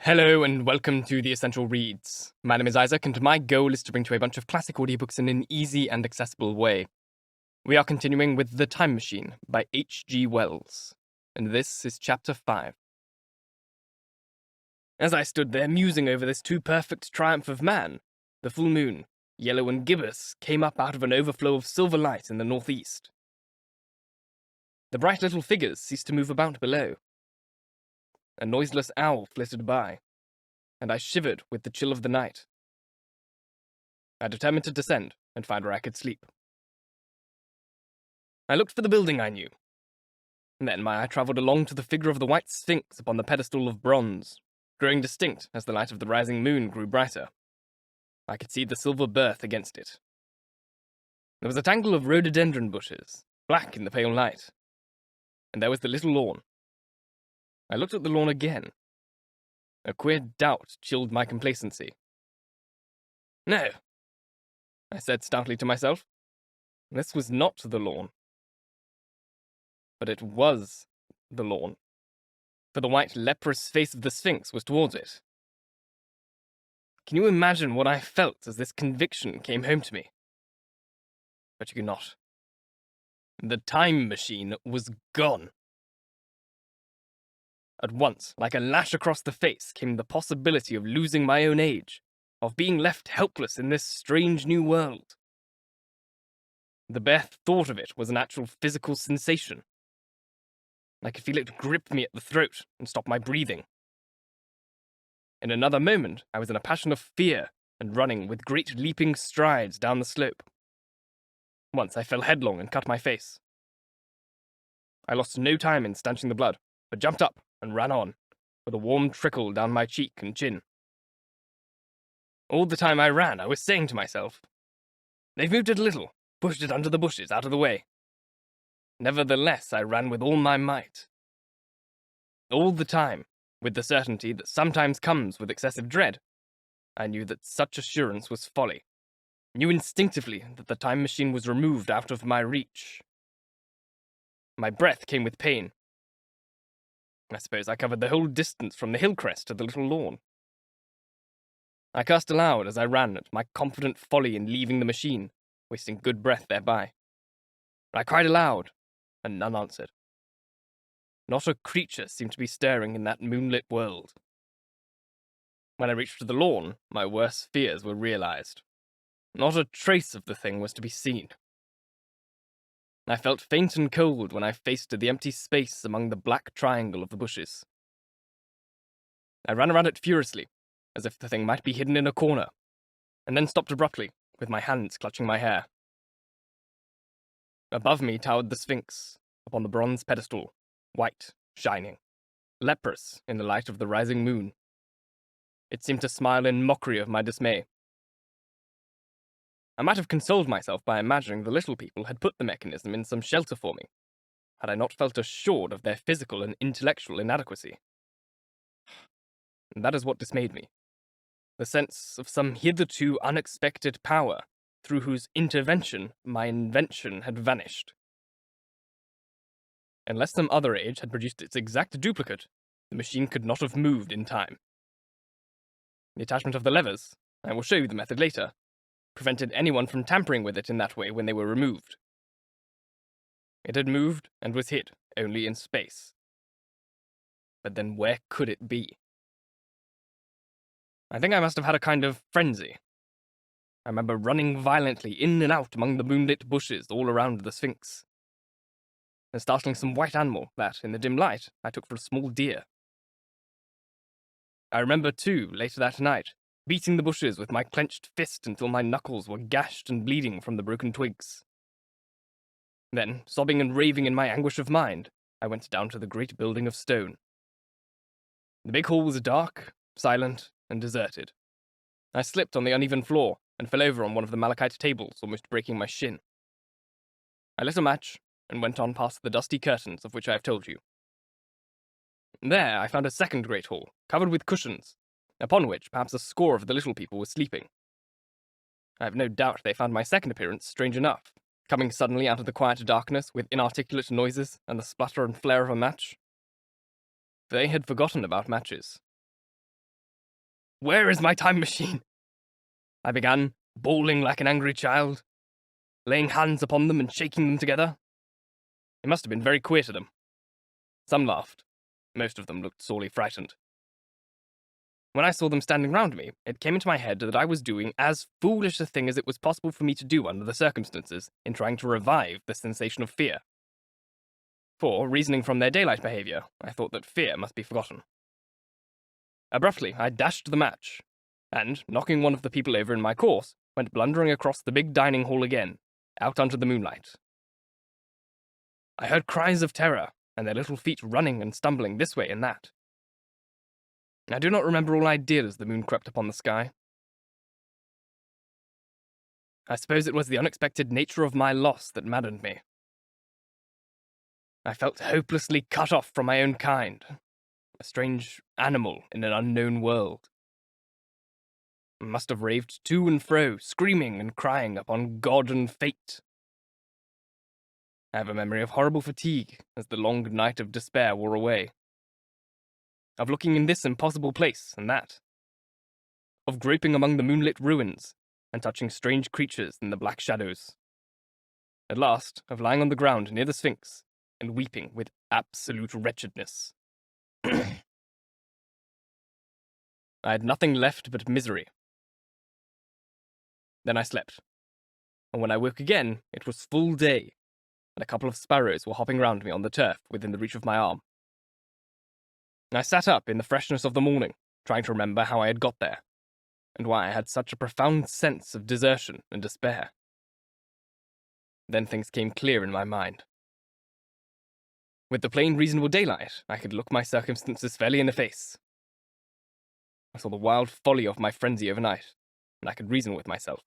Hello and welcome to The Essential Reads. My name is Isaac and my goal is to bring to you a bunch of classic audiobooks in an easy and accessible way. We are continuing with The Time Machine by H.G. Wells, and this is Chapter 5. As I stood there musing over this too-perfect triumph of man, the full moon, yellow and gibbous, came up out of an overflow of silver light in the northeast. The bright little figures ceased to move about below. A noiseless owl flitted by, and I shivered with the chill of the night. I determined to descend and find where I could sleep. I looked for the building I knew. Then my eye travelled along to the figure of the white Sphinx upon the pedestal of bronze, growing distinct as the light of the rising moon grew brighter. I could see the silver berth against it. There was a tangle of rhododendron bushes, black in the pale light, and there was the little lawn. I looked at the lawn again. A queer doubt chilled my complacency. No, I said stoutly to myself. This was not the lawn. But it was the lawn, for the white leprous face of the Sphinx was towards it. Can you imagine what I felt as this conviction came home to me? But you cannot. The time machine was gone. At once, like a lash across the face, came the possibility of losing my own age, of being left helpless in this strange new world. The bare thought of it was an actual physical sensation. I could feel it grip me at the throat and stop my breathing. In another moment, I was in a passion of fear and running with great leaping strides down the slope. Once I fell headlong and cut my face. I lost no time in stanching the blood, but jumped up and ran on, with a warm trickle down my cheek and chin. All the time I ran, I was saying to myself, "They've moved it a little, pushed it under the bushes, out of the way." Nevertheless, I ran with all my might. All the time, with the certainty that sometimes comes with excessive dread, I knew that such assurance was folly, knew instinctively that the time machine was removed out of my reach. My breath came with pain. I suppose I covered the whole distance from the hill crest to the little lawn. I cursed aloud as I ran at my confident folly in leaving the machine, wasting good breath thereby. I cried aloud, and none answered. Not a creature seemed to be stirring in that moonlit world. When I reached the lawn, my worst fears were realized. Not a trace of the thing was to be seen. I felt faint and cold when I faced the empty space among the black triangle of the bushes. I ran around it furiously, as if the thing might be hidden in a corner, and then stopped abruptly, with my hands clutching my hair. Above me towered the Sphinx, upon the bronze pedestal, white, shining, leprous in the light of the rising moon. It seemed to smile in mockery of my dismay. I might have consoled myself by imagining the little people had put the mechanism in some shelter for me, had I not felt assured of their physical and intellectual inadequacy. And that is what dismayed me. The sense of some hitherto unexpected power, through whose intervention my invention had vanished. Unless some other age had produced its exact duplicate, the machine could not have moved in time. The attachment of the levers, I will show you the method later, prevented anyone from tampering with it in that way when they were removed. It had moved and was hid only in space. But then where could it be? I think I must have had a kind of frenzy. I remember running violently in and out among the moonlit bushes all around the Sphinx, and startling some white animal that, in the dim light, I took for a small deer. I remember, too, later that night, beating the bushes with my clenched fist until my knuckles were gashed and bleeding from the broken twigs. Then, sobbing and raving in my anguish of mind, I went down to the great building of stone. The big hall was dark, silent, and deserted. I slipped on the uneven floor and fell over on one of the malachite tables, almost breaking my shin. I lit a match and went on past the dusty curtains of which I have told you. There I found a second great hall, covered with cushions, upon which perhaps a score of the little people were sleeping. I have no doubt they found my second appearance strange enough, coming suddenly out of the quiet darkness with inarticulate noises and the splutter and flare of a match. They had forgotten about matches. Where is my time machine? I began, bawling like an angry child, laying hands upon them and shaking them together. It must have been very queer to them. Some laughed. Most of them looked sorely frightened. When I saw them standing round me, it came into my head that I was doing as foolish a thing as it was possible for me to do under the circumstances in trying to revive the sensation of fear. For, reasoning from their daylight behavior, I thought that fear must be forgotten. Abruptly, I dashed the match, and, knocking one of the people over in my course, went blundering across the big dining hall again, out onto the moonlight. I heard cries of terror, and their little feet running and stumbling this way and that. I do not remember all I did as the moon crept upon the sky. I suppose it was the unexpected nature of my loss that maddened me. I felt hopelessly cut off from my own kind, a strange animal in an unknown world. I must have raved to and fro, screaming and crying upon God and fate. I have a memory of horrible fatigue as the long night of despair wore away. Of looking in this impossible place and that. Of groping among the moonlit ruins and touching strange creatures in the black shadows. At last, of lying on the ground near the Sphinx and weeping with absolute wretchedness. I had nothing left but misery. Then I slept, and when I woke again, it was full day, and a couple of sparrows were hopping round me on the turf within the reach of my arm. I sat up in the freshness of the morning, trying to remember how I had got there, and why I had such a profound sense of desertion and despair. Then things came clear in my mind. With the plain, reasonable daylight, I could look my circumstances fairly in the face. I saw the wild folly of my frenzy overnight, and I could reason with myself.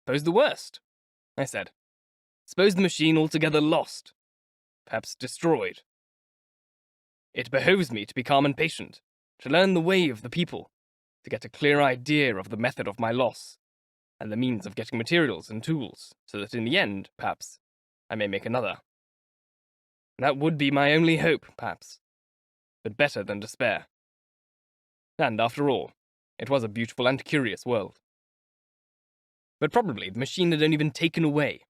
Suppose the worst, I said. Suppose the machine altogether lost, perhaps destroyed. It behoves me to be calm and patient, to learn the way of the people, to get a clear idea of the method of my loss, and the means of getting materials and tools, so that in the end, perhaps, I may make another. That would be my only hope, perhaps, but better than despair. And, after all, it was a beautiful and curious world. But probably the machine had only been taken away.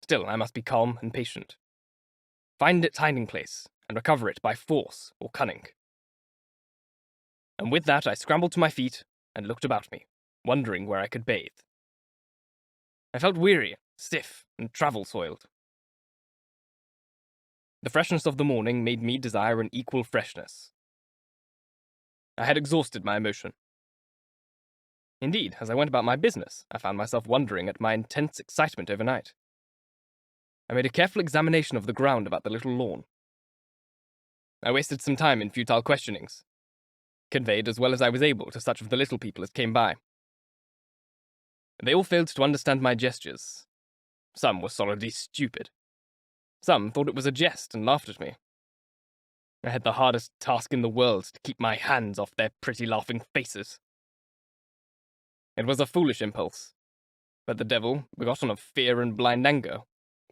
Still, I must be calm and patient. Find its hiding place, and recover it by force or cunning. And with that I scrambled to my feet and looked about me, wondering where I could bathe. I felt weary, stiff, and travel-soiled. The freshness of the morning made me desire an equal freshness. I had exhausted my emotion. Indeed, as I went about my business, I found myself wondering at my intense excitement overnight. I made a careful examination of the ground about the little lawn. I wasted some time in futile questionings, conveyed as well as I was able to such of the little people as came by. They all failed to understand my gestures. Some were solidly stupid. Some thought it was a jest and laughed at me. I had the hardest task in the world to keep my hands off their pretty laughing faces. It was a foolish impulse, but the devil, begotten of fear and blind anger,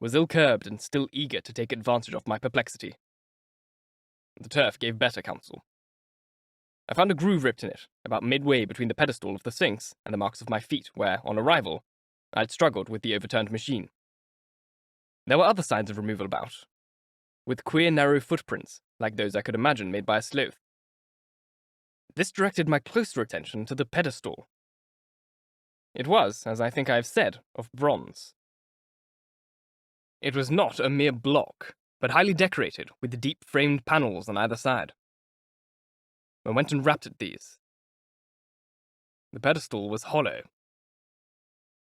was ill-curbed and still eager to take advantage of my perplexity. The turf gave better counsel. I found a groove ripped in it, about midway between the pedestal of the Sphinx and the marks of my feet, where, on arrival, I had struggled with the overturned machine. There were other signs of removal about, with queer narrow footprints, like those I could imagine made by a sloth. This directed my closer attention to the pedestal. It was, as I think I have said, of bronze. It was not a mere block, but highly decorated with deep-framed panels on either side. I went and rapped at these. The pedestal was hollow.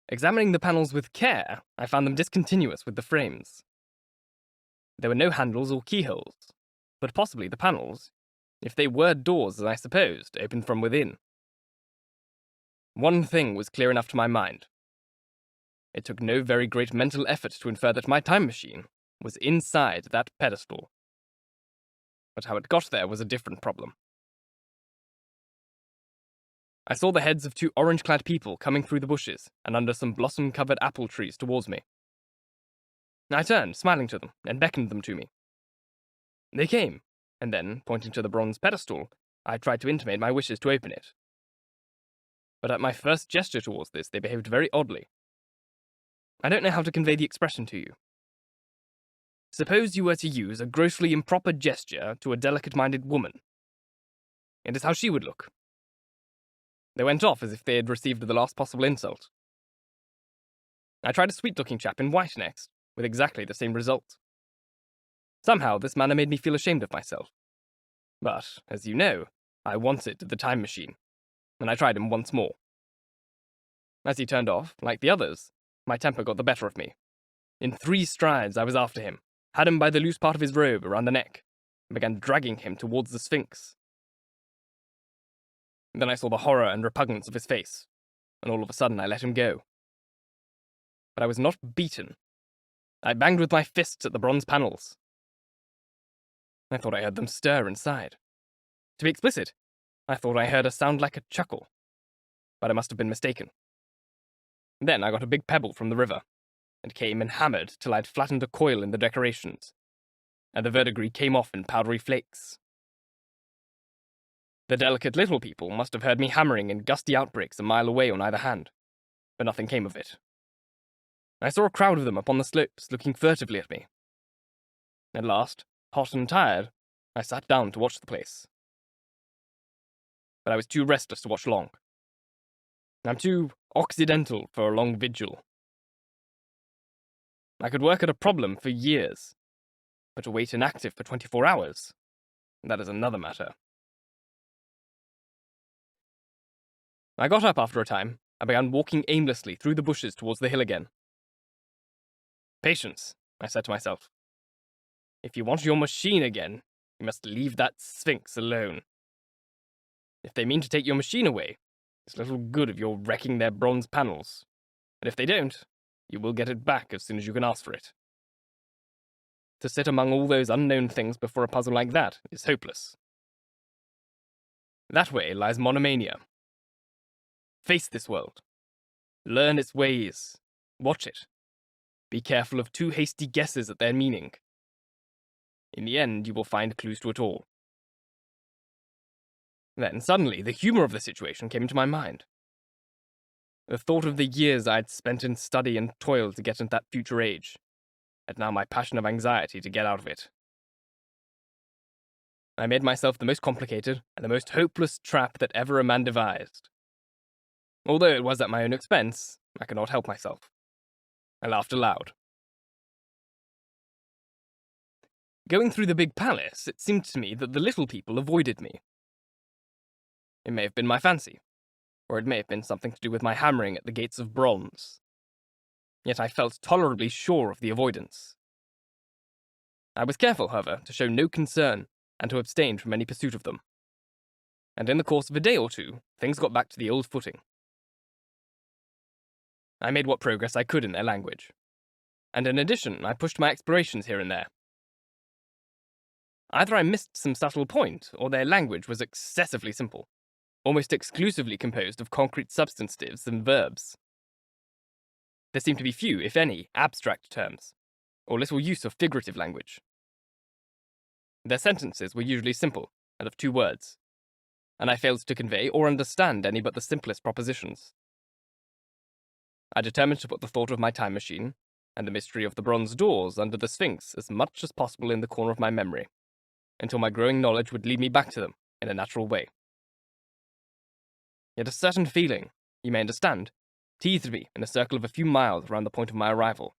Examining the panels with care, I found them discontinuous with the frames. There were no handles or keyholes, but possibly the panels, if they were doors as I supposed, opened from within. One thing was clear enough to my mind. It took no very great mental effort to infer that my time machine was inside that pedestal. But how it got there was a different problem. I saw the heads of two orange-clad people coming through the bushes and under some blossom-covered apple trees towards me. I turned, smiling to them, and beckoned them to me. They came, and then, pointing to the bronze pedestal, I tried to intimate my wishes to open it. But at my first gesture towards this, they behaved very oddly. I don't know how to convey the expression to you. Suppose you were to use a grossly improper gesture to a delicate-minded woman. It is how she would look. They went off as if they had received the last possible insult. I tried a sweet-looking chap in white next, with exactly the same result. Somehow, this manner made me feel ashamed of myself. But, as you know, I wanted the time machine, and I tried him once more. As he turned off, like the others, my temper got the better of me. In 3 strides, I was after him, had him by the loose part of his robe around the neck, and began dragging him towards the Sphinx. Then I saw the horror and repugnance of his face, and all of a sudden I let him go. But I was not beaten. I banged with my fists at the bronze panels. I thought I heard them stir inside. To be explicit, I thought I heard a sound like a chuckle, but I must have been mistaken. Then I got a big pebble from the river, and came and hammered till I'd flattened a coil in the decorations, and the verdigris came off in powdery flakes. The delicate little people must have heard me hammering in gusty outbreaks a mile away on either hand, but nothing came of it. I saw a crowd of them upon the slopes, looking furtively at me. At last, hot and tired, I sat down to watch the place. But I was too restless to watch long. I'm too occidental for a long vigil. I could work at a problem for years, but to wait inactive for 24 hours, that is another matter. I got up after a time and began walking aimlessly through the bushes towards the hill again. Patience, I said to myself. If you want your machine again, you must leave that Sphinx alone. If they mean to take your machine away, it's little good of your wrecking their bronze panels. And if they don't, you will get it back as soon as you can ask for it. To sit among all those unknown things before a puzzle like that is hopeless. That way lies monomania. Face this world. Learn its ways. Watch it. Be careful of too hasty guesses at their meaning. In the end, you will find clues to it all. Then, suddenly, the humor of the situation came into my mind. The thought of the years I had spent in study and toil to get into that future age, and now my passion of anxiety to get out of it. I made myself the most complicated and the most hopeless trap that ever a man devised. Although it was at my own expense, I could not help myself. I laughed aloud. Going through the big palace, it seemed to me that the little people avoided me. It may have been my fancy, or it may have been something to do with my hammering at the gates of bronze. Yet I felt tolerably sure of the avoidance. I was careful, however, to show no concern and to abstain from any pursuit of them. And in the course of a day or two, things got back to the old footing. I made what progress I could in their language, and in addition, I pushed my explorations here and there. Either I missed some subtle point, or their language was excessively simple, almost exclusively composed of concrete substantives and verbs. There seemed to be few, if any, abstract terms, or little use of figurative language. Their sentences were usually simple, and of 2 words, and I failed to convey or understand any but the simplest propositions. I determined to put the thought of my time machine, and the mystery of the bronze doors under the Sphinx as much as possible in the corner of my memory, until my growing knowledge would lead me back to them in a natural way. Yet a certain feeling, you may understand, teased me in a circle of a few miles around the point of my arrival.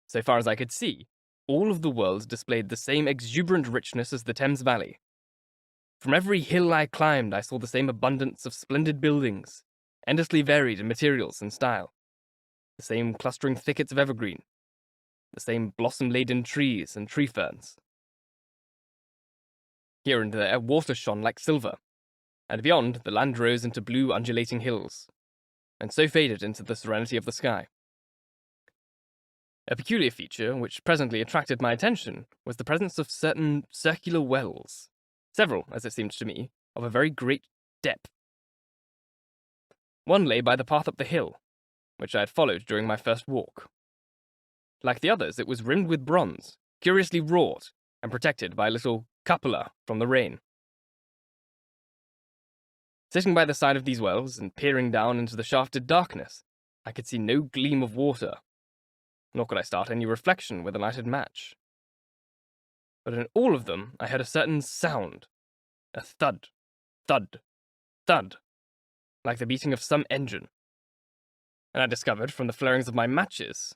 So far as I could see, all of the world displayed the same exuberant richness as the Thames Valley. From every hill I climbed, I saw the same abundance of splendid buildings, endlessly varied in materials and style, the same clustering thickets of evergreen, the same blossom-laden trees and tree ferns. Here and there, water shone like silver, and beyond, the land rose into blue undulating hills, and so faded into the serenity of the sky. A peculiar feature which presently attracted my attention was the presence of certain circular wells, several, as it seemed to me, of a very great depth. One lay by the path up the hill, which I had followed during my first walk. Like the others, it was rimmed with bronze, curiously wrought, and protected by a little cupola from the rain. Sitting by the side of these wells and peering down into the shafted darkness, I could see no gleam of water, nor could I start any reflection with a lighted match. But in all of them I heard a certain sound, a thud, thud, thud, like the beating of some engine. And I discovered from the flarings of my matches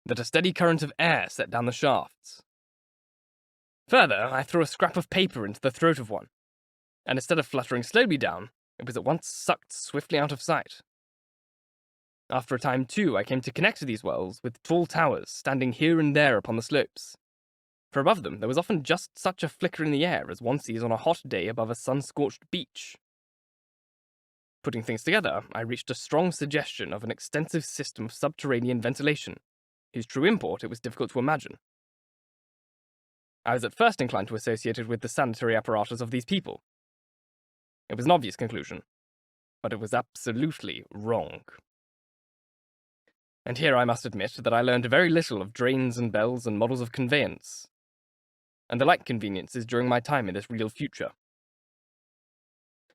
that a steady current of air set down the shafts. Further, I threw a scrap of paper into the throat of one, and instead of fluttering slowly down, it was at once sucked swiftly out of sight. After a time, too, I came to connect these wells with tall towers standing here and there upon the slopes, for above them there was often just such a flicker in the air as one sees on a hot day above a sun-scorched beach. Putting things together, I reached a strong suggestion of an extensive system of subterranean ventilation, whose true import it was difficult to imagine. I was at first inclined to associate it with the sanitary apparatus of these people. It was an obvious conclusion, but it was absolutely wrong. And here I must admit that I learned very little of drains and bells and models of conveyance, and the like conveniences during my time in this real future.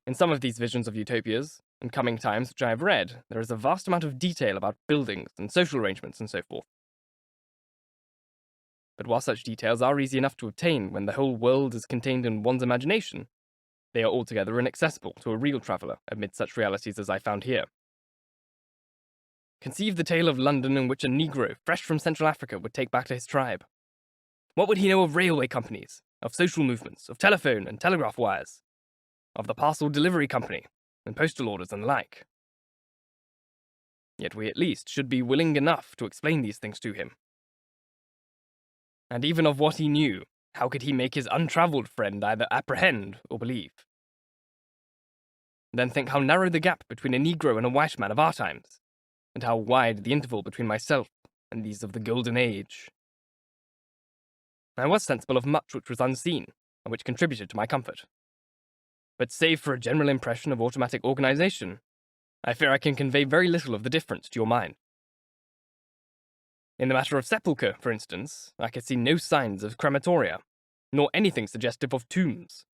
In some of these visions of utopias and coming times which I have read, there is a vast amount of detail about buildings and social arrangements and so forth. But while such details are easy enough to obtain when the whole world is contained in one's imagination, they are altogether inaccessible to a real traveller amid such realities as I found here. Conceive the tale of London in which a Negro fresh from Central Africa would take back to his tribe. What would he know of railway companies, of social movements, of telephone and telegraph wires, of the parcel delivery company, and postal orders and the like? Yet we at least should be willing enough to explain these things to him. And even of what he knew, how could he make his untravelled friend either apprehend or believe? Then think how narrow the gap between a Negro and a white man of our times, and how wide the interval between myself and these of the Golden Age. I was sensible of much which was unseen, and which contributed to my comfort. But save for a general impression of automatic organization, I fear I can convey very little of the difference to your mind. In the matter of sepulchre, for instance, I could see no signs of crematoria, nor anything suggestive of tombs.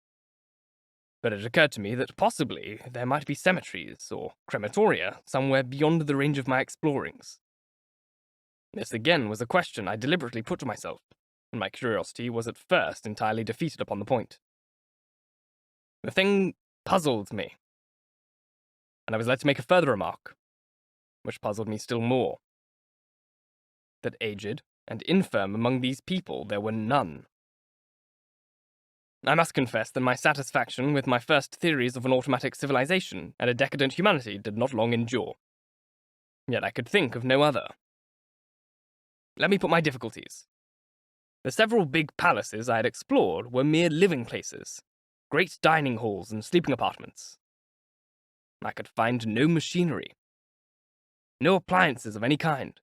But it occurred to me that possibly there might be cemeteries or crematoria somewhere beyond the range of my explorings. This again was a question I deliberately put to myself, and my curiosity was at first entirely defeated upon the point. The thing puzzled me, and I was led to make a further remark, which puzzled me still more. That aged and infirm among these people there were none. I must confess that my satisfaction with my first theories of an automatic civilization and a decadent humanity did not long endure. Yet I could think of no other. Let me put my difficulties. The several big palaces I had explored were mere living places, great dining halls and sleeping apartments. I could find no machinery, no appliances of any kind.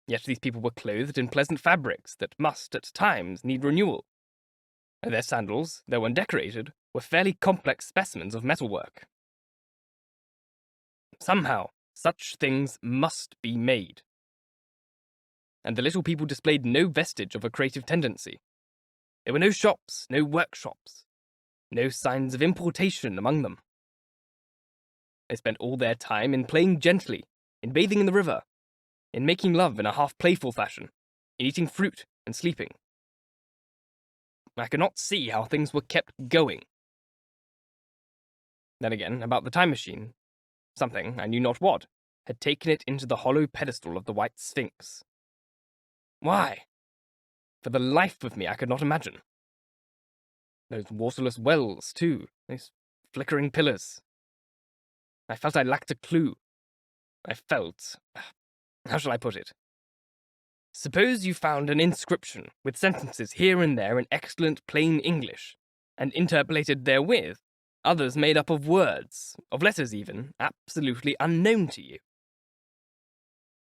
Yet these people were clothed in pleasant fabrics that must, at times, need renewal. Their sandals, though undecorated, were fairly complex specimens of metalwork. Somehow, such things must be made. And the little people displayed no vestige of a creative tendency. There were no shops, no workshops, no signs of importation among them. They spent all their time in playing gently, in bathing in the river, in making love in a half-playful fashion, in eating fruit and sleeping. I could not see how things were kept going. Then again, about the time machine, something, I knew not what, had taken it into the hollow pedestal of the white Sphinx. Why? For the life of me, I could not imagine. Those waterless wells, too, those flickering pillars. I felt I lacked a clue. I felt... How shall I put it? Suppose you found an inscription with sentences here and there in excellent plain English, and interpolated therewith others made up of words, of letters even, absolutely unknown to you.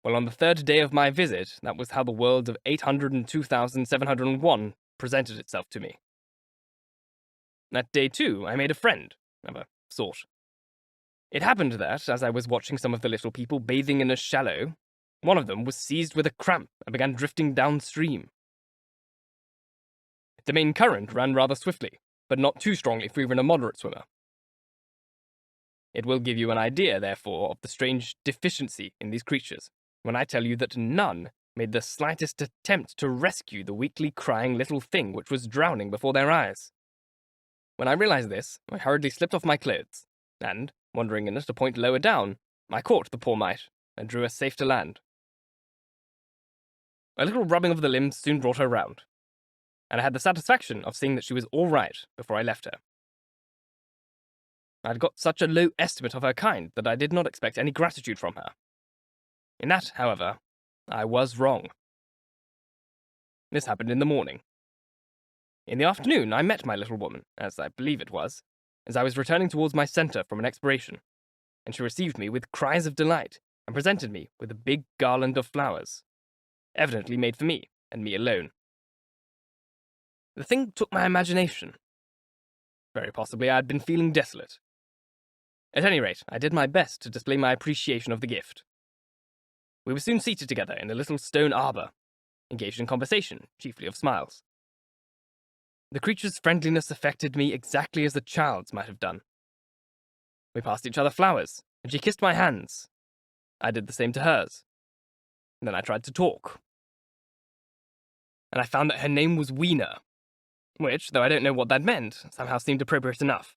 Well, on the third day of my visit, that was how the world of 802,701 presented itself to me. That day, too, I made a friend, of a sort. It happened that, as I was watching some of the little people bathing in a shallow, one of them was seized with a cramp and began drifting downstream. The main current ran rather swiftly, but not too strongly for even a moderate swimmer. It will give you an idea, therefore, of the strange deficiency in these creatures when I tell you that none made the slightest attempt to rescue the weakly crying little thing which was drowning before their eyes. When I realized this, I hurriedly slipped off my clothes, and, wandering in at a point lower down, I caught the poor mite and drew her safe to land. A little rubbing of the limbs soon brought her round, and I had the satisfaction of seeing that she was all right before I left her. I had got such a low estimate of her kind that I did not expect any gratitude from her. In that, however, I was wrong. This happened in the morning. In the afternoon, I met my little woman, as I believe it was, as I was returning towards my centre from an exploration, and she received me with cries of delight and presented me with a big garland of flowers, evidently made for me, and me alone. The thing took my imagination. Very possibly I had been feeling desolate. At any rate, I did my best to display my appreciation of the gift. We were soon seated together in a little stone arbour, engaged in conversation, chiefly of smiles. The creature's friendliness affected me exactly as a child's might have done. We passed each other flowers, and she kissed my hands. I did the same to hers. Then I tried to talk. And I found that her name was Wiener, which, though I don't know what that meant, somehow seemed appropriate enough.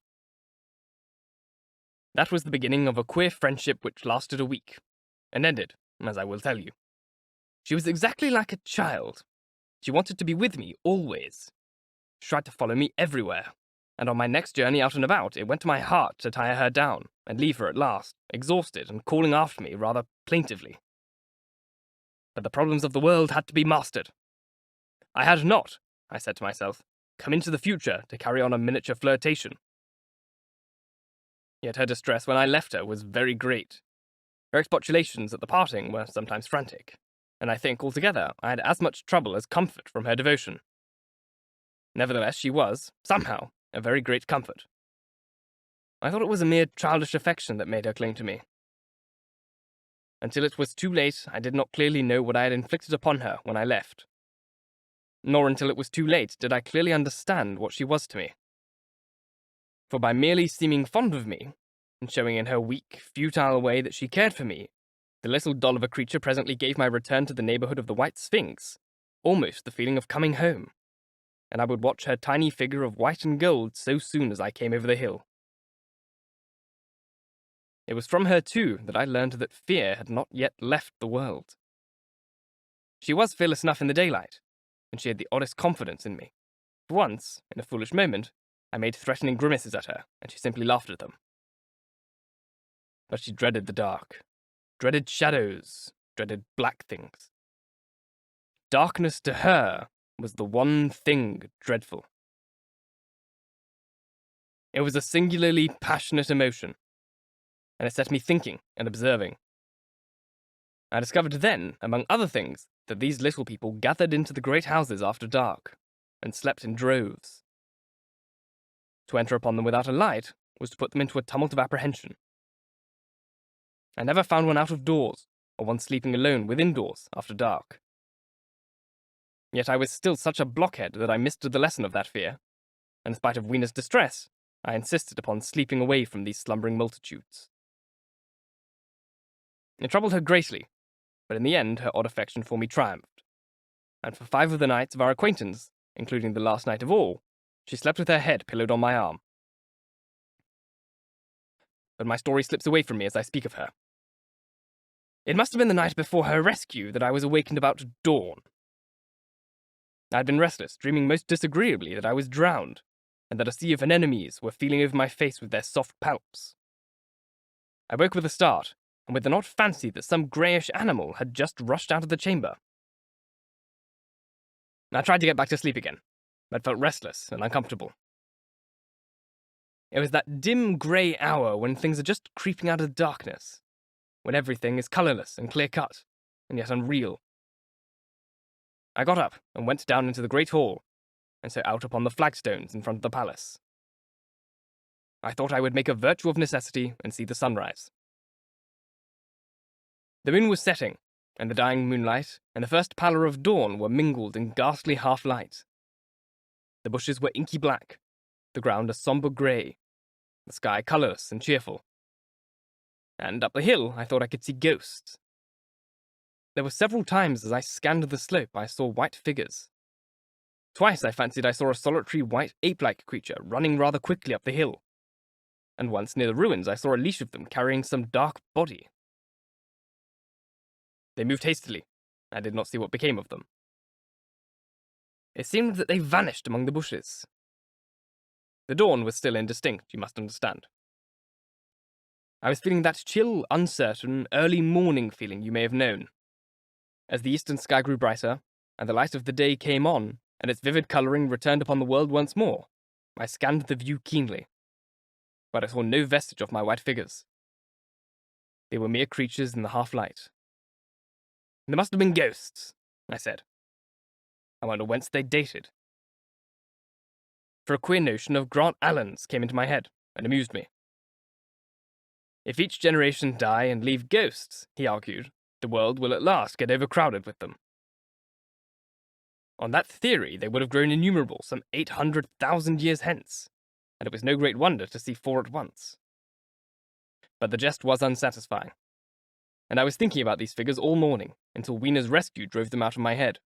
That was the beginning of a queer friendship which lasted a week, and ended, as I will tell you. She was exactly like a child. She wanted to be with me always. She tried to follow me everywhere, and on my next journey out and about, it went to my heart to tire her down and leave her at last, exhausted and calling after me rather plaintively. But the problems of the world had to be mastered. I had not, I said to myself, come into the future to carry on a miniature flirtation. Yet her distress when I left her was very great. Her expostulations at the parting were sometimes frantic, and I think, altogether, I had as much trouble as comfort from her devotion. Nevertheless, she was, somehow, a very great comfort. I thought it was a mere childish affection that made her cling to me. Until it was too late, I did not clearly know what I had inflicted upon her when I left. Nor until it was too late did I clearly understand what she was to me. For by merely seeming fond of me, and showing in her weak, futile way that she cared for me, the little doll of a creature presently gave my return to the neighbourhood of the White Sphinx almost the feeling of coming home, and I would watch her tiny figure of white and gold so soon as I came over the hill. It was from her, too, that I learned that fear had not yet left the world. She was fearless enough in the daylight, and she had the oddest confidence in me. For once, in a foolish moment, I made threatening grimaces at her, and she simply laughed at them. But she dreaded the dark, dreaded shadows, dreaded black things. Darkness to her was the one thing dreadful. It was a singularly passionate emotion, and it set me thinking and observing. I discovered then, among other things, that these little people gathered into the great houses after dark, and slept in droves. To enter upon them without a light was to put them into a tumult of apprehension. I never found one out of doors, or one sleeping alone within doors after dark. Yet I was still such a blockhead that I missed the lesson of that fear, and in spite of Wiener's distress, I insisted upon sleeping away from these slumbering multitudes. It troubled her greatly, but in the end her odd affection for me triumphed, and for 5 of the nights of our acquaintance, including the last night of all, she slept with her head pillowed on my arm. But my story slips away from me as I speak of her. It must have been the night before her rescue that I was awakened about dawn. I had been restless, dreaming most disagreeably that I was drowned, and that a sea of anemones were feeling over my face with their soft palps. I woke with a start, and with an odd fancy that some greyish animal had just rushed out of the chamber. I tried to get back to sleep again, but felt restless and uncomfortable. It was that dim grey hour when things are just creeping out of darkness, when everything is colourless and clear-cut, and yet unreal. I got up and went down into the great hall, and so out upon the flagstones in front of the palace. I thought I would make a virtue of necessity and see the sunrise. The moon was setting, and the dying moonlight and the first pallor of dawn were mingled in ghastly half-light. The bushes were inky black, the ground a somber grey, the sky colourless and cheerful. And up the hill, I thought I could see ghosts. There were several times as I scanned the slope I saw white figures. Twice I fancied I saw a solitary white ape-like creature running rather quickly up the hill. And once near the ruins I saw a leash of them carrying some dark body. They moved hastily. I did not see what became of them. It seemed that they vanished among the bushes. The dawn was still indistinct, you must understand. I was feeling that chill, uncertain, early morning feeling you may have known. As the eastern sky grew brighter, and the light of the day came on, and its vivid colouring returned upon the world once more, I scanned the view keenly. But I saw no vestige of my white figures. They were mere creatures in the half-light. They must have been ghosts, I said. I wonder whence they dated. For a queer notion of Grant Allen's came into my head, and amused me. If each generation die and leave ghosts, he argued, the world will at last get overcrowded with them. On that theory, they would have grown innumerable some 800,000 years hence, and it was no great wonder to see 4 at once. But the jest was unsatisfying, and I was thinking about these figures all morning, until Wiener's rescue drove them out of my head.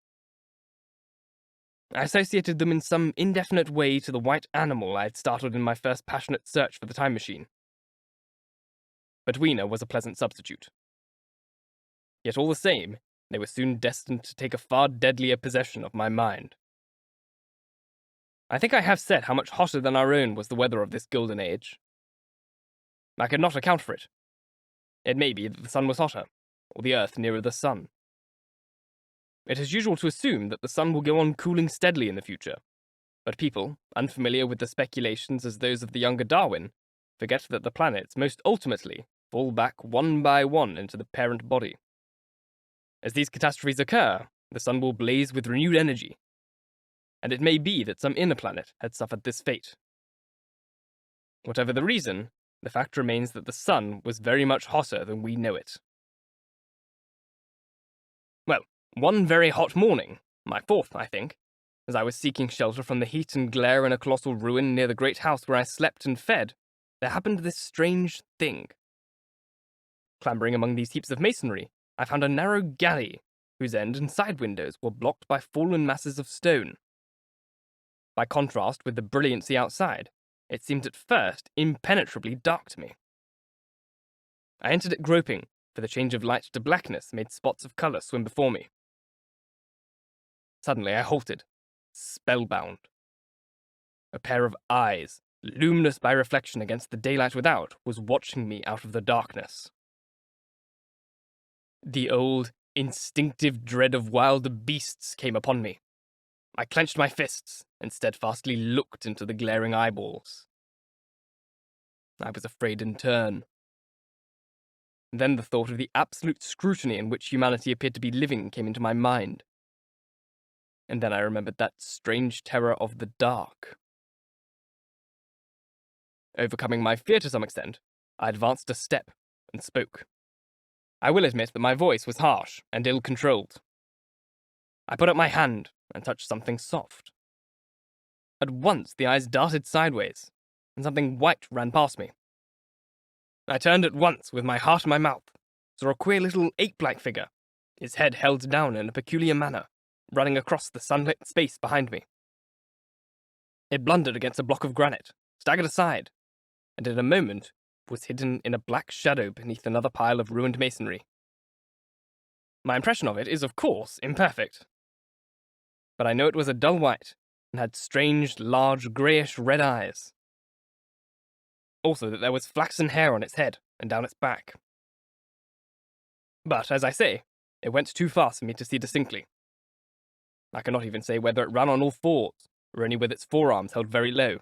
I associated them in some indefinite way to the white animal I had startled in my first passionate search for the time machine. But Wiener was a pleasant substitute. Yet all the same, they were soon destined to take a far deadlier possession of my mind. I think I have said how much hotter than our own was the weather of this golden age. I could not account for it. It may be that the sun was hotter, or the earth nearer the sun. It is usual to assume that the sun will go on cooling steadily in the future, but people, unfamiliar with the speculations as those of the younger Darwin, forget that the planets most ultimately fall back one by one into the parent body. As these catastrophes occur, the sun will blaze with renewed energy, and it may be that some inner planet had suffered this fate. Whatever the reason, the fact remains that the sun was very much hotter than we know it. Well, one very hot morning, my 4th, I think, as I was seeking shelter from the heat and glare in a colossal ruin near the great house where I slept and fed, there happened this strange thing. Clambering among these heaps of masonry, I found a narrow galley, whose end and side windows were blocked by fallen masses of stone. By contrast with the brilliancy outside, it seemed at first impenetrably dark to me. I entered it groping, for the change of light to blackness made spots of colour swim before me. Suddenly I halted, spellbound. A pair of eyes, luminous by reflection against the daylight without, was watching me out of the darkness. The old, instinctive dread of wild beasts came upon me. I clenched my fists and steadfastly looked into the glaring eyeballs. I was afraid in turn. Then the thought of the absolute scrutiny in which humanity appeared to be living came into my mind. And then I remembered that strange terror of the dark. Overcoming my fear to some extent, I advanced a step and spoke. I will admit that my voice was harsh and ill-controlled. I put up my hand and touched something soft. At once the eyes darted sideways, and something white ran past me. I turned at once with my heart in my mouth, saw a queer little ape-like figure, its head held down in a peculiar manner, running across the sunlit space behind me. It blundered against a block of granite, staggered aside, and in a moment was hidden in a black shadow beneath another pile of ruined masonry. My impression of it is, of course, imperfect, but I know it was a dull white and had strange, large, greyish-red eyes. Also that there was flaxen hair on its head and down its back. But, as I say, it went too fast for me to see distinctly. I cannot even say whether it ran on all fours, or only with its forearms held very low.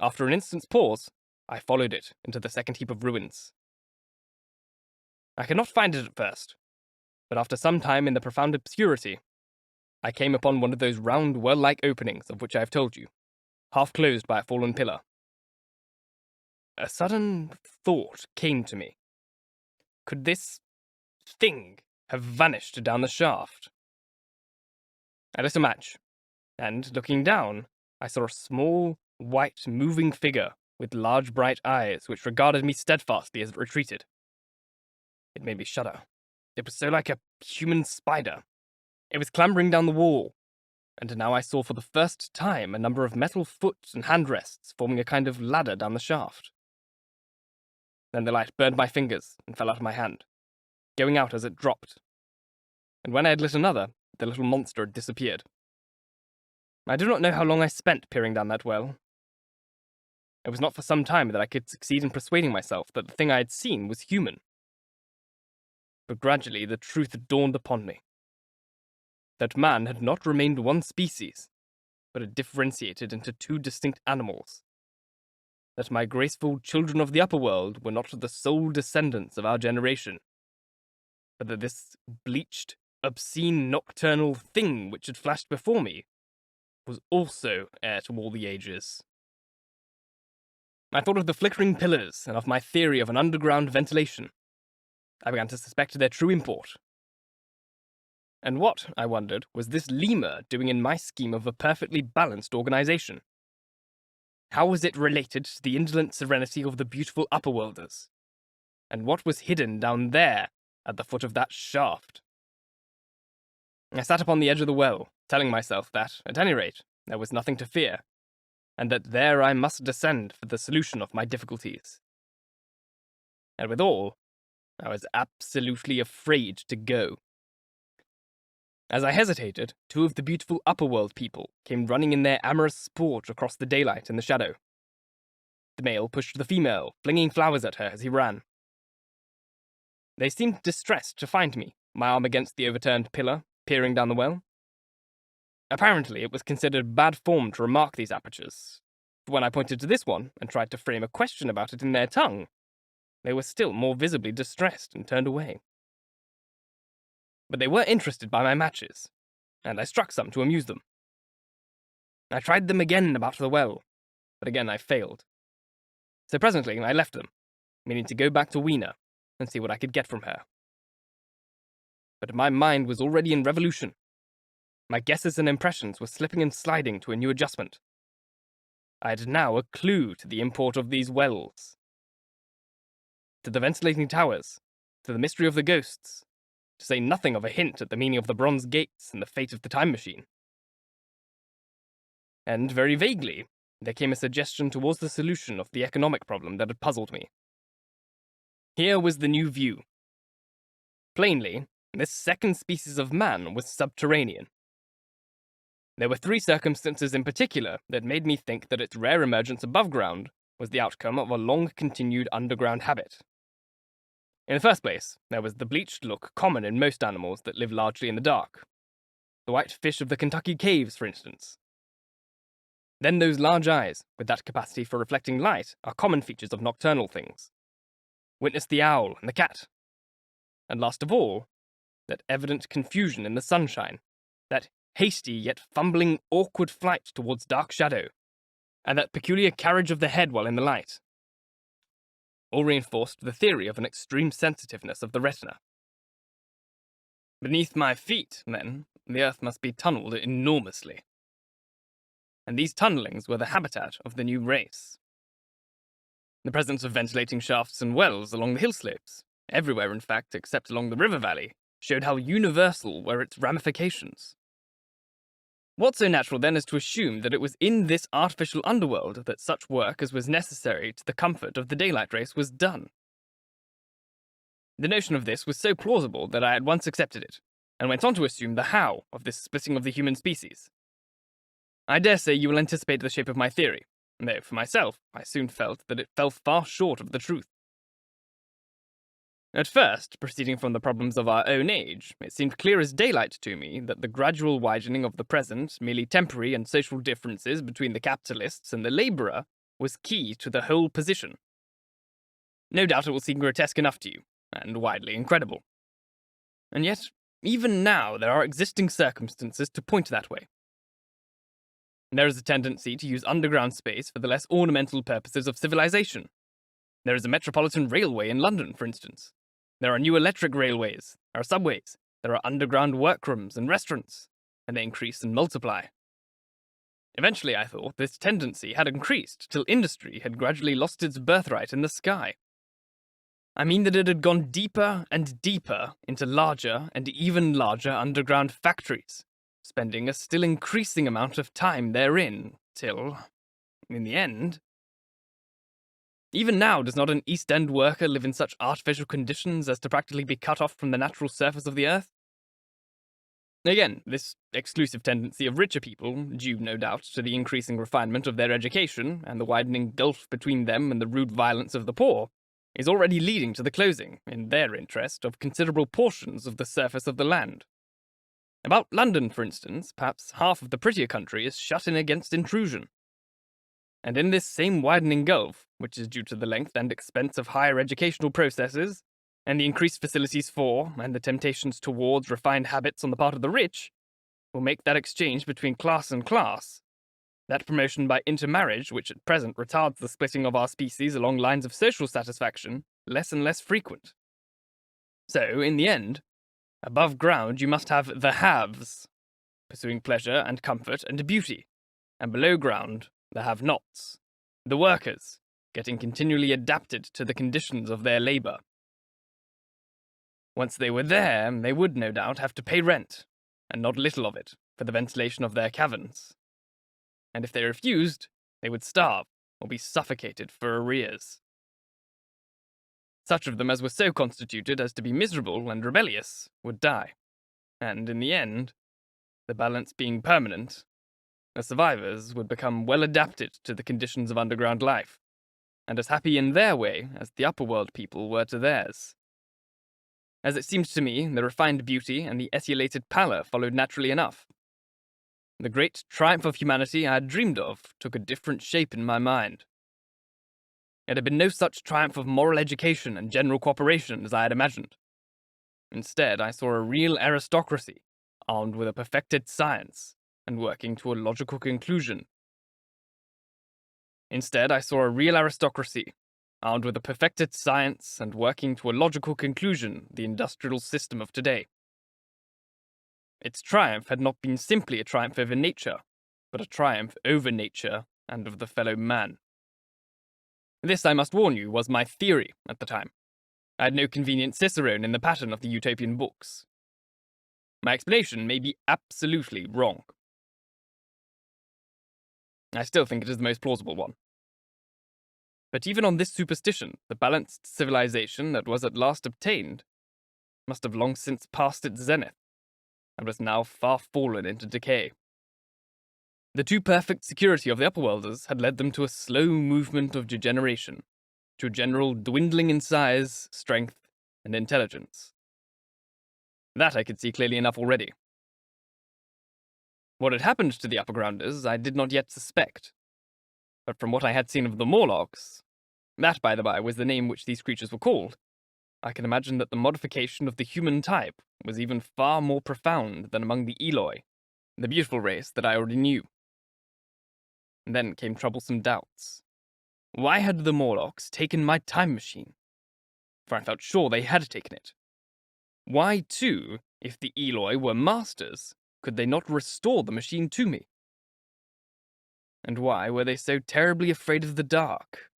After an instant's pause, I followed it into the second heap of ruins. I could not find it at first, but after some time in the profound obscurity, I came upon one of those round, well-like openings of which I have told you, half closed by a fallen pillar. A sudden thought came to me. Could this thing have vanished down the shaft? I lit a match, and, looking down, I saw a small, white, moving figure with large, bright eyes which regarded me steadfastly as it retreated. It made me shudder. It was so like a human spider. It was clambering down the wall, and now I saw for the first time a number of metal foot and handrests forming a kind of ladder down the shaft. Then the light burned my fingers and fell out of my hand, going out as it dropped. And when I had lit another, the little monster had disappeared. I do not know how long I spent peering down that well. It was not for some time that I could succeed in persuading myself that the thing I had seen was human. But gradually the truth dawned upon me. That man had not remained one species, but had differentiated into two distinct animals. That my graceful children of the upper world were not the sole descendants of our generation, but that this bleached, obscene, nocturnal thing which had flashed before me was also heir to all the ages. I thought of the flickering pillars and of my theory of an underground ventilation. I began to suspect their true import. And what, I wondered, was this lemur doing in my scheme of a perfectly balanced organization? How was it related to the indolent serenity of the beautiful upperworlders? And what was hidden down there at the foot of that shaft? I sat upon the edge of the well, telling myself that, at any rate, there was nothing to fear, and that there I must descend for the solution of my difficulties. And withal, I was absolutely afraid to go. As I hesitated, two of the beautiful upperworld people came running in their amorous sport across the daylight and the shadow. The male pushed the female, flinging flowers at her as he ran. They seemed distressed to find me, my arm against the overturned pillar, peering down the well. Apparently, it was considered bad form to remark these apertures, but when I pointed to this one and tried to frame a question about it in their tongue, they were still more visibly distressed and turned away. But they were interested by my matches, and I struck some to amuse them. I tried them again about the well, but again I failed. So presently I left them, meaning to go back to Weena and see what I could get from her. But my mind was already in revolution. My guesses and impressions were slipping and sliding to a new adjustment. I had now a clue to the import of these wells, to the ventilating towers, to the mystery of the ghosts, to say nothing of a hint at the meaning of the bronze gates and the fate of the time machine. And very vaguely, there came a suggestion towards the solution of the economic problem that had puzzled me. Here was the new view. Plainly, this second species of man was subterranean. There were three circumstances in particular that made me think that its rare emergence above ground was the outcome of a long-continued underground habit. In the first place, there was the bleached look common in most animals that live largely in the dark. The white fish of the Kentucky caves, for instance. Then those large eyes, with that capacity for reflecting light, are common features of nocturnal things. Witness the owl and the cat. And last of all, that evident confusion in the sunshine, that hasty yet fumbling, awkward flight towards dark shadow, and that peculiar carriage of the head while in the light. All reinforced the theory of an extreme sensitiveness of the retina. Beneath my feet, then, the earth must be tunneled enormously. And these tunnelings were the habitat of the new race. The presence of ventilating shafts and wells along the hill slopes, everywhere in fact except along the river valley, showed how universal were its ramifications. What so natural then as to assume that it was in this artificial underworld that such work as was necessary to the comfort of the daylight race was done? The notion of this was so plausible that I at once accepted it, and went on to assume the how of this splitting of the human species. I dare say you will anticipate the shape of my theory, though for myself I soon felt that it fell far short of the truth. At first, proceeding from the problems of our own age, it seemed clear as daylight to me that the gradual widening of the present, merely temporary and social differences between the capitalists and the labourer was key to the whole position. No doubt it will seem grotesque enough to you, and widely incredible. And yet, even now there are existing circumstances to point that way. There is a tendency to use underground space for the less ornamental purposes of civilization. There is a metropolitan railway in London, for instance. There are new electric railways, there are subways, there are underground workrooms and restaurants, and they increase and multiply. Eventually, I thought, this tendency had increased till industry had gradually lost its birthright in the sky. I mean that it had gone deeper and deeper into larger and even larger underground factories, spending a still increasing amount of time therein, till, in the end... Even now, does not an East End worker live in such artificial conditions as to practically be cut off from the natural surface of the earth? Again, this exclusive tendency of richer people, due no doubt to the increasing refinement of their education and the widening gulf between them and the rude violence of the poor, is already leading to the closing, in their interest, of considerable portions of the surface of the land. About London, for instance, perhaps half of the prettier country is shut in against intrusion. And in this same widening gulf, which is due to the length and expense of higher educational processes, and the increased facilities for, and the temptations towards refined habits on the part of the rich, will make that exchange between class and class, that promotion by intermarriage, which at present retards the splitting of our species along lines of social satisfaction, less and less frequent. So, in the end, above ground you must have the haves, pursuing pleasure and comfort and beauty, and below ground the have-nots, the workers, getting continually adapted to the conditions of their labour. Once they were there, they would, no doubt, have to pay rent, and not little of it, for the ventilation of their caverns. And if they refused, they would starve, or be suffocated for arrears. Such of them as were so constituted as to be miserable and rebellious would die, and in the end, the balance being permanent, the survivors would become well adapted to the conditions of underground life, and as happy in their way as the upper world people were to theirs. As it seemed to me, the refined beauty and the etiolated pallor followed naturally enough. The great triumph of humanity I had dreamed of took a different shape in my mind. It had been no such triumph of moral education and general cooperation as I had imagined. Instead, I saw a real aristocracy, armed with a perfected science, and working to a logical conclusion. Instead, I saw a real aristocracy, armed with a perfected science and working to a logical conclusion, the industrial system of today. Its triumph had not been simply a triumph over nature, but a triumph over nature and of the fellow man. This, I must warn you, was my theory at the time. I had no convenient cicerone in the pattern of the utopian books. My explanation may be absolutely wrong. I still think it is the most plausible one. But even on this superstition, the balanced civilization that was at last obtained must have long since passed its zenith, and was now far fallen into decay. The too perfect security of the upperworlders had led them to a slow movement of degeneration, to a general dwindling in size, strength, and intelligence. That I could see clearly enough already. What had happened to the uppergrounders I did not yet suspect, but from what I had seen of the Morlocks, that, by the by, was the name which these creatures were called, I can imagine that the modification of the human type was even far more profound than among the Eloi, the beautiful race that I already knew. And then came troublesome doubts. Why had the Morlocks taken my time machine? For I felt sure they had taken it. Why, too, if the Eloi were masters, could they not restore the machine to me? And why were they so terribly afraid of the dark?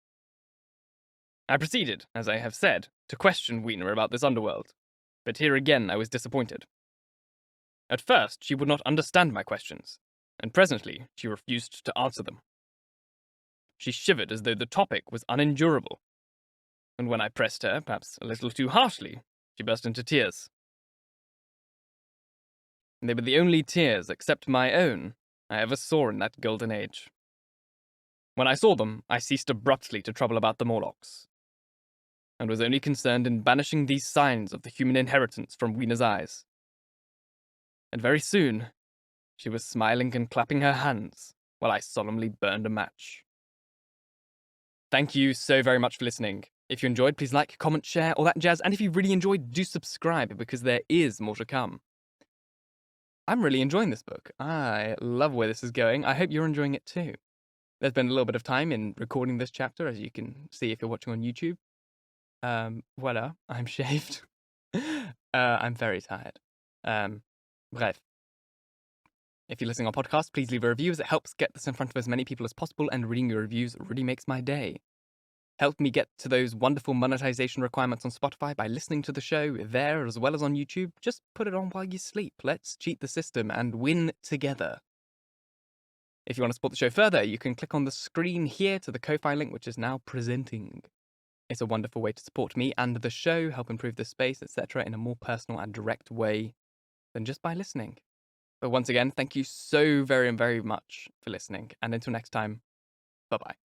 I proceeded, as I have said, to question Weena about this underworld, but here again I was disappointed. At first, she would not understand my questions, and presently she refused to answer them. She shivered as though the topic was unendurable, and when I pressed her, perhaps a little too harshly, she burst into tears. They were the only tears, except my own, I ever saw in that golden age. When I saw them, I ceased abruptly to trouble about the Morlocks, and was only concerned in banishing these signs of the human inheritance from Weena's eyes. And very soon, she was smiling and clapping her hands, while I solemnly burned a match. Thank you so very much for listening. If you enjoyed, please like, comment, share, all that jazz, and if you really enjoyed, do subscribe, because there is more to come. I'm really enjoying this book. I love where this is going. I hope you're enjoying it too. There's been a little bit of time in recording this chapter, as you can see if you're watching on YouTube. Voila, I'm shaved. I'm very tired. Bref. If you're listening on podcast, please leave a review as it helps get this in front of as many people as possible, and reading your reviews really makes my day. Help me get to those wonderful monetization requirements on Spotify by listening to the show there as well as on YouTube. Just put it on while you sleep. Let's cheat the system and win together. If you want to support the show further, you can click on the screen here to the Ko-Fi link, which is now presenting. It's a wonderful way to support me and the show, help improve the space, etc. in a more personal and direct way than just by listening. But once again, thank you so very, very much for listening. And until next time, bye-bye.